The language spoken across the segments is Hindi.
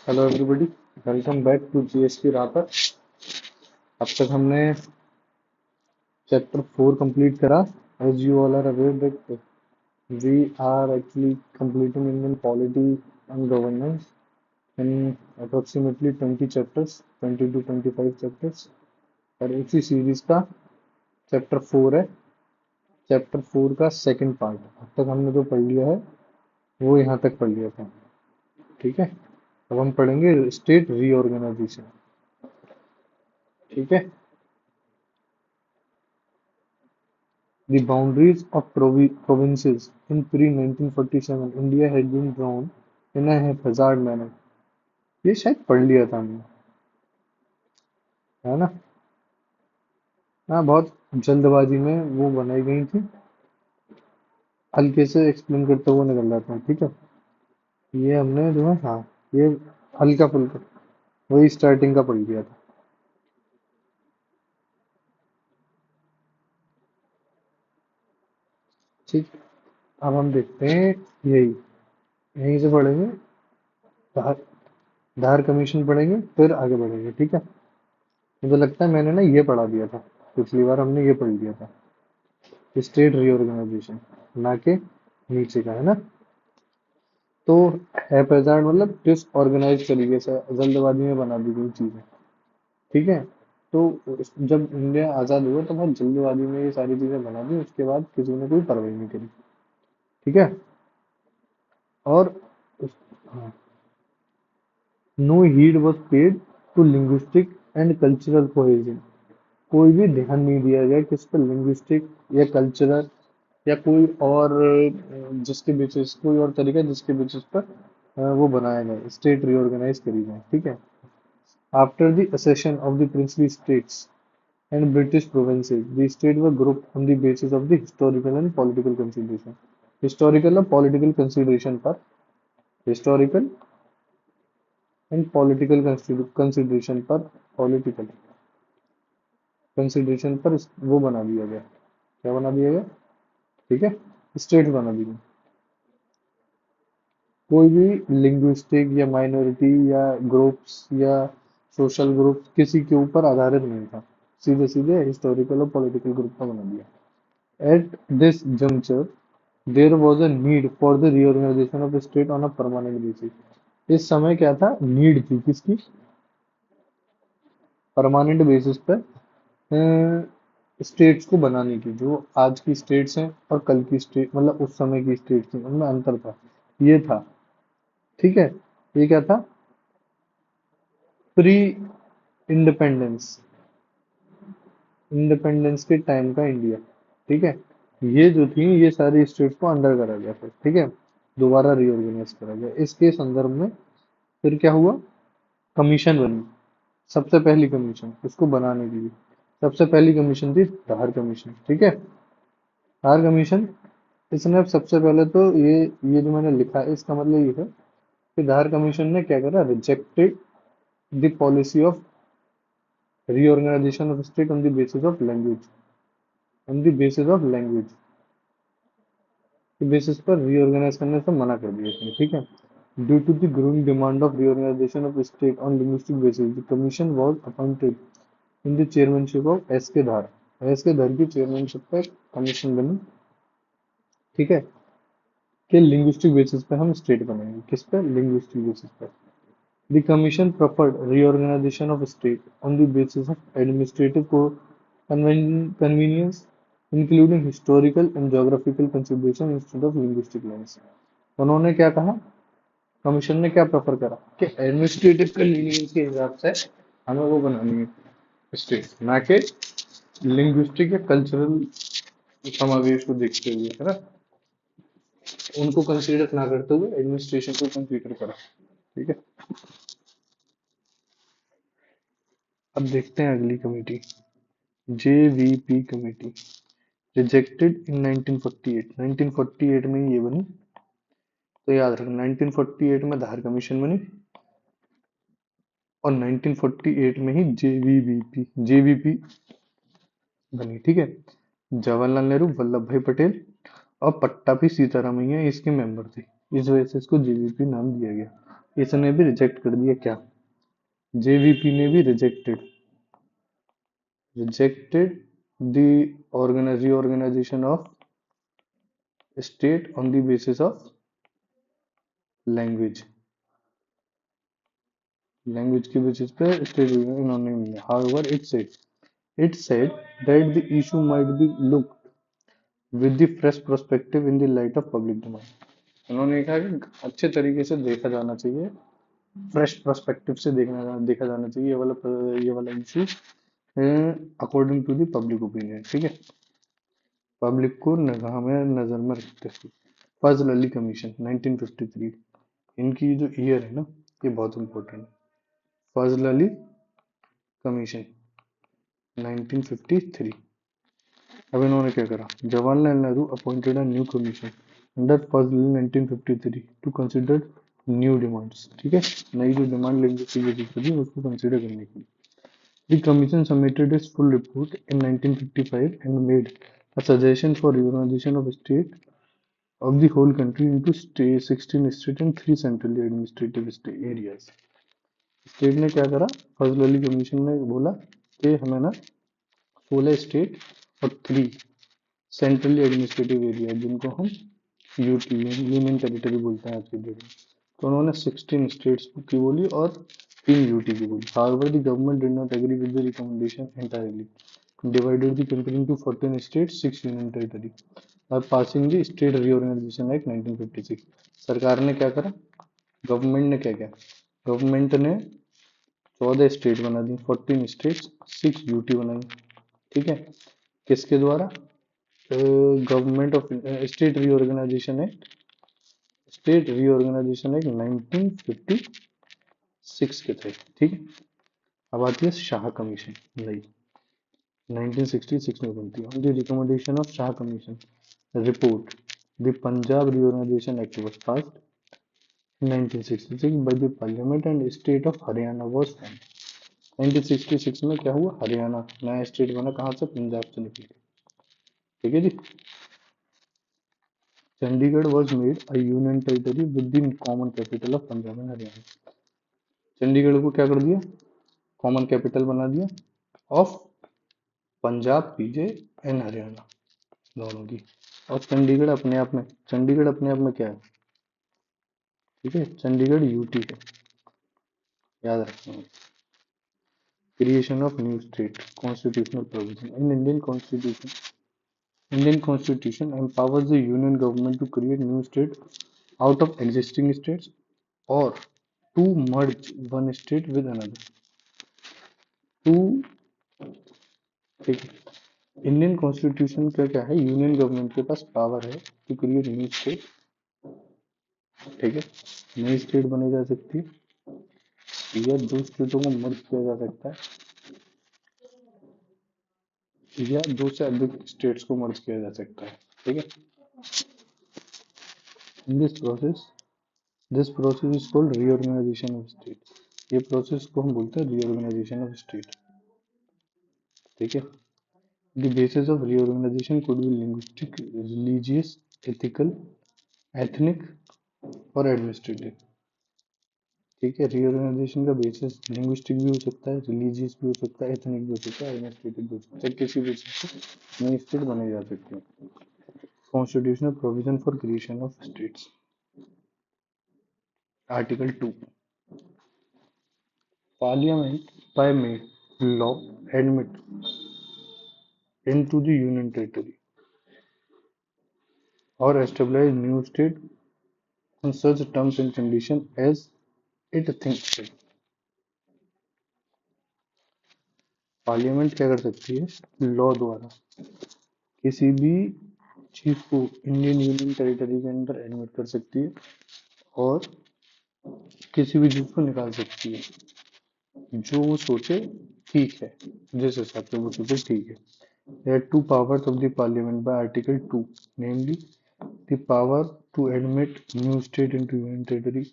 Hello everybody, welcome back to GST wrapper. अब तक हमने चैप्टर 4 कंप्लीट करा। As you all are aware that we are actually completing Indian polity and governance in approximately 20 chapters, 20 to 25 chapters। और इसी सीरीज का चैप्टर 4 है। चैप्टर 4 का सेकंड पार्ट अब तक हमने जो पढ़ लिया है वो यहाँ तक पढ़ लिया था। ठीक है, अब हम पढ़ेंगे स्टेट रीऑर्गेनाइजेशन। ठीक है, the boundaries of provinces in pre-1947 India had been drawn in a haphazard manner। ये शायद पढ़ लिया था हमने, है ना। हाँ, बहुत जल्दबाजी में वो बनाई गई थी। हल्के से एक्सप्लेन करते हुए निकल जाता हूँ, ठीक है। ये हमने जो है, हाँ, ये हल्का फुल्का वही स्टार्टिंग का पढ़ लिया था। ठीक, अब हम देखते हैं यही, यहीं से पढ़ेंगे। धार धार कमीशन पढ़ेंगे, फिर आगे बढ़ेंगे, ठीक है। मुझे लगता है मैंने ना ये पढ़ा दिया था, पिछली बार हमने ये पढ़ लिया था, स्टेट रीऑर्गेनाइजेशन, ना कि नीचे का, है ना। तो हैपेजार्ड मतलब डिसऑर्गेनाइज तरीके से जल्दबाजी में बना दी गई चीजें, ठीक है। तो जब इंडिया आजाद हुआ तो बहुत जल्दबाजी में ये सारी चीजें बना दी, उसके बाद किसी ने कोई कार्रवाई नहीं करी, ठीक है। और उस, हाँ, no heed was paid to linguistic and cultural cohesion. कोई भी ध्यान नहीं दिया गया किस पर, लिंग्विस्टिक या कल्चरल या कोई और जिसके बेसिस, कोई और तरीका जिसके बेसिस पर वो बनाया जाए, स्टेट रीऑर्गेनाइज करी जाए, ठीक है। After the accession of the princely states and British provinces, the states were grouped on the basis of the historical and political consideration। historical और political consideration पर, historical and political consideration पर, political consideration पर वो बना दिया गया। क्या बना दिया गया? ठीक है, स्टेट बना दी गई। कोई भी लिंग्विस्टिक या माइनॉरिटी या ग्रुप्स या सोशल ग्रुप किसी के ऊपर आधारित नहीं था, सीधे सीधे हिस्टोरिकल और पॉलिटिकल ग्रुप का बना दिया। At this juncture there was a need for the reorganisation of state on a permanent basis. इस समय क्या था, नीड थी किसकी, परमानेंट बेसिस पे स्टेट्स को बनाने की। जो आज की स्टेट्स हैं और कल की स्टेट, मतलब उस समय की स्टेट्स थी, उनमें अंतर था, ये था, ठीक है। ये क्या था, प्री इंडिपेंडेंस, इंडिपेंडेंस के टाइम का इंडिया, ठीक है। ये जो थी ये सारी स्टेट्स को अंडर करा गया फिर, ठीक है, दोबारा रीऑर्गेनाइज करा गया। इसके संदर्भ में फिर क्या हुआ, कमीशन बनी। सबसे पहली कमीशन इसको बनाने के लिए, सबसे पहली कमीशन थी धार कमीशन, ठीक है। धार कमीशन, इसने अब सबसे पहले तो ये जो मैंने लिखा है इसका मतलब ये है कि धार कमीशन ने क्या करा, rejected the policy of reorganization of state on the basis of language, on the basis of language के बेसिस पर रीऑर्गेनाइज करने से मना कर दिया इसने, ठीक है। Due to the growing demand of reorganisation of state on linguistic basis, the commission was appointed in the chairmanship of S K Dhar. S K धार की चेयरमैनशिप पर कमीशन बनी, ठीक है, कि लिंग्विस्टिक बेसिस पर हम स्टेट बनाएंगे। किस पर, लिंग्विस्टिक बेसिस पर। The Commission preferred reorganization of state on the basis of administrative convenience, including historical and geographical consideration instead of linguistic lines। उन्होंने क्या कहा, कमीशन ने क्या प्रेफर करा कि एडमिनिस्ट्रेटिव कन्वीनियंस के हिसाब से हमें वो बनानी है स्टेट, ना कि लिंग्विस्टिक या कल्चरल समावेश को देखते हुए, है ना, उनको कंसीडर ना करते हुए एडमिनिस्ट्रेशन को कंसीडर करा, ठीक है। अब देखते हैं अगली committee, JVP committee, rejected in 1948। 1948 में ये बनी, तो याद रखना 1948 में धार कमीशन बनी और 1948 में ही जेवीपी बनी, ठीक है। जवाहरलाल नेहरू, वल्लभ भाई पटेल और पट्टाभी सीतारामैया इसके मेंबर थे, इस वजह से इसको जेवीपी नाम दिया गया। इसने भी रिजेक्ट कर दिया क्या, जेवीपी ने भी rejected rejected the organisation of state on the basis of language, language के बेसिस पे स्टेट इन्होंने, however it said that the issue might be looked with the fresh perspective in the light of public demand। उन्होंने कहा कि अच्छे तरीके से देखा जाना चाहिए, फ्रेश पर्सपेक्टिव से देखा जाना चाहिए ये वाला issue according to the public opinion, ठीक है, पब्लिक को निगाह में नजर में रखते हुए। फजल अली कमीशन 1953, इनकी जो ईयर है ना ये बहुत इंपॉर्टेंट है। फजल अली कमीशन 1953। अब इन्होंने क्या करा, Jawaharlal Nehru appointed a new commission under Fazal 1953 to consider new demands, ठीक है, नई जो डिमांड लिंग्विस्टिक थी उसको कंसिडर करने की। The commission submitted its full report in 1955 and made a suggestion for reorganization of state of the whole country into 16 state and 3 centrally administrative areas। State ने क्या करा, फजल अली कमीशन ने बोला कि हमें ना 16 स्टेट और 3 सेंट्रली एडमिनिस्ट्रेटिव एरिया जिनको हम यूटी यूनियन टेरिटरी बोलते हैं आज की डेट में, तो उन्होंने 16 स्टेट्स की बोली और 3 यूटी की बोली। However the government did not agree with the recommendation entirely, divided the country into 14 states, 6 union territory by passing the State Reorganization Act 1956। सरकार ने क्या करा, गवर्नमेंट ने क्या किया, गवर्नमेंट ने 14 स्टेट बना दी, 14 स्टेट्स, 6 यूटी बनाई, ठीक है, किसके द्वारा, government of state reorganisation act, state reorganisation act 1956 के तहत, ठीक है। अब आती है शाह कमीशन, नई 1966 में बनती है। On the recommendation of Shah commission report the Punjab reorganisation act was passed 1966 by the parliament and state of Haryana was formed। 1966 में क्या हुआ, हरियाणा नया स्टेट बना, कहाँ से, पंजाब से निकल के, ठीक है जी। Chandigarh was made a union territory with the common capital of Punjab and Haryana. Chandigarh को क्या कर दिया, कॉमन कैपिटल बना दिया of Punjab, PJ and Haryana दोनों की। और चंडीगढ़ अपने आप में क्या है, ठीक है, चंडीगढ़ यूटी है, याद रखना। Creation of new state, constitutional provision in Indian constitution empowers the union government to create new state out of existing states और to merge one state with another, two, ठीक है। इंडियन कॉन्स्टिट्यूशन का क्या है, यूनियन गवर्नमेंट के पास पावर है टू क्रिएट न्यू स्टेट, ठीक है, नई स्टेट बनी जा सकती है या दो स्टेटों को मर्ज किया जा सकता है या दो से अधिक स्टेट्स को मर्ज किया जा सकता है, ठीक है। In this process is called reorganisation of state. ये प्रोसेस को हम बोलते हैं रीऑर्गेनाइजेशन ऑफ स्टेट, ठीक है। The basis of reorganisation could be linguistic, religious, ethical, ethnic और एडमिनिस्ट्रेटिव, ठीक है। रीऑर्गेनाइजेशन का बेसिस लिंग्विस्टिक भी हो सकता है, रिलीजियस भी हो सकता है, एथनिक भी हो सकता है, एडमिनिस्ट्रेटिव भी हो सकता है, किसी भी चीज से नई स्टेट बनाई जा सकती है। Constitutional provision for creation of states, article 2, parliament by made law admit into the union territory or establish new state on such terms and conditions as it thinks fit। Parliament क्या कर सकती है, लॉ द्वारा किसी भी चीज को इंडियन यूनियन टेरिटरी के अंदर एडमिट कर सकती है और किसी भी चीज को निकाल सकती है जो वो सोचे ठीक है, जिस हिसाब से वो सोचे ठीक है। There are two powers of the parliament by Article 2, namely the power to admit new state into union territory।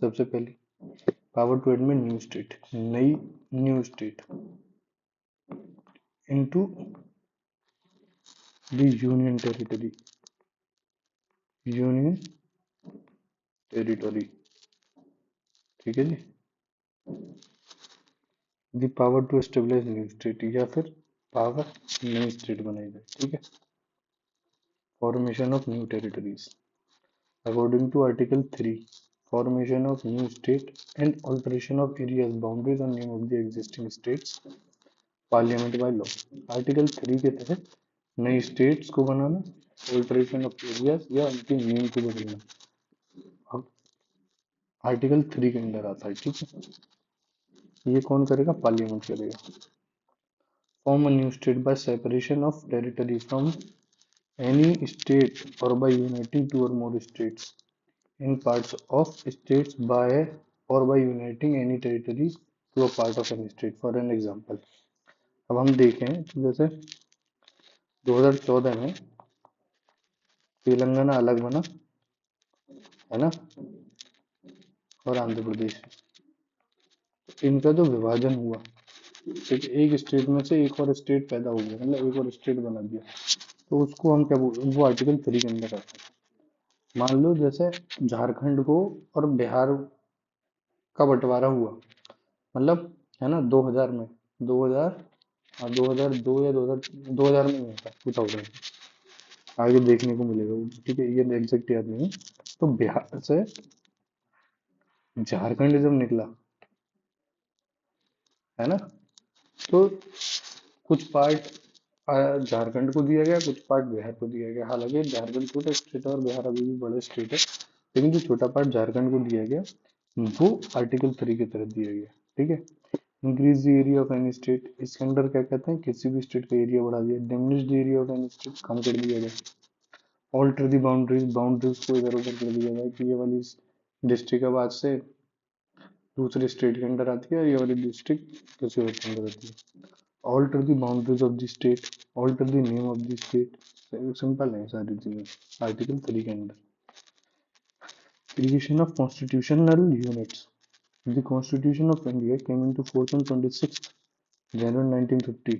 सबसे पहले power to admit new state, नई new state into the union territory, union territory, ठीक है जी। The power to establish new state, या फिर पावर नई स्टेट बनाई जाए, ठीक है। Formation of new territories according to article 3, formation of new state and alteration of areas boundaries और name of the existing states parliament by law. Article 3 के तहत नई स्टेट्स को बनाना, ऑल्टरेशन ऑफ एरियाज या उनके नेम को बदलना, अब आर्टिकल 3 के अंदर आता है, ठीक है। ये कौन करेगा? पार्लियामेंट करेगा। Form a new state by separation of territory from any state और बाय यूनाइटिंग टू और more states in parts of states by और by uniting any territory to a part of any state. For an example, अब हम देखें तो जैसे 2014 में तेलंगाना अलग बना, है ना, और आंध्र प्रदेश, इनका जो विभाजन हुआ, ठीक है, एक स्टेट में से एक और स्टेट पैदा हो गया, मतलब एक और स्टेट बना दिया, तो उसको हम क्या बोलते हैं? वो आर्टिकल 3 के अंदर आता है। मान लो जैसे झारखंड को और बिहार का बंटवारा हुआ, मतलब, है ना, 2000 में, 2000, हाँ 2002 या 2000 में नहीं था, 2000, आगे देखने को मिलेगा वो, ठीक है, ये एग्जैक्ट याद नहीं है। तो बिहार से झारखंड जब निकला, है ना, तो कुछ पार्ट झारखंड को दिया गया, कुछ पार्ट बिहार को दिया गया। हालांकि झारखंड छोटा स्टेट है और बिहार अभी भी बड़ा स्टेट है, लेकिन जो छोटा पार्ट झारखंड को दिया गया वो आर्टिकल 3 के तहत दिया गया, ठीक है। Increase the area of any state, इसके अंदर क्या कहते हैं? किसी भी स्टेट का एरिया बढ़ा दिया। Diminish the area of any state, कम कर दिया गया। ऑल्टर द बाउंड्रीज, बाउंड्रीज को इधर उधर कर दिया गया कि ये वाली डिस्ट्रिक्ट अब आज से दूसरे स्टेट के अंदर आती है, ये वाली डिस्ट्रिक्ट किसी और के अंदर आती है। Alter the boundaries of the state, alter the name of the state, simple है सारी चीजें आर्टिकल 3 के अंदर। Creation of constitutional units, the constitution of India came into force on 26 January 1950.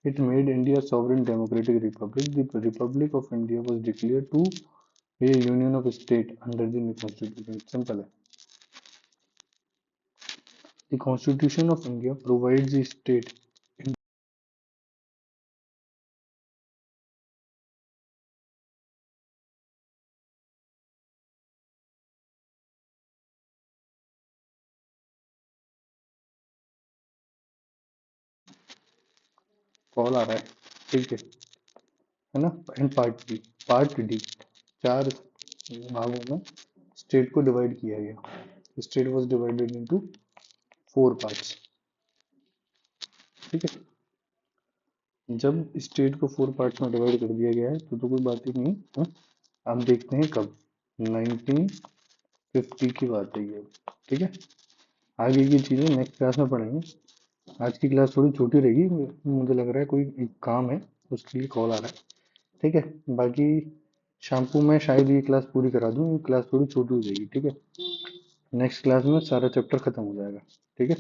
It made India a sovereign democratic republic. The Republic of India was declared to be a union of states under the new constitution. Simple है। The Constitution of India provides the state call आ रहा है, ठीक है ना। And part D, part D, चार भागों में स्टेट को डिवाइड किया गया। State was divided into 4 parts, ठीक है। जब स्टेट को 4 पार्ट्स में डिवाइड कर दिया गया है तो कोई बात ही नहीं है। अब देखते हैं कब, 1950 की बात है ये, ठीक है। आगे की चीजें नेक्स्ट क्लास में पढ़ेंगे। आज की क्लास थोड़ी छोटी रहेगी, मुझे लग रहा है कोई एक काम है, उसके लिए कॉल आ रहा है, ठीक है। बाकी शाम को मैं शायद ये क्लास पूरी करा दूं, ये क्लास थोड़ी छोटी हो जाएगी, ठीक है। नेक्स्ट क्लास में सारा चैप्टर खत्म हो जाएगा, ठीक है।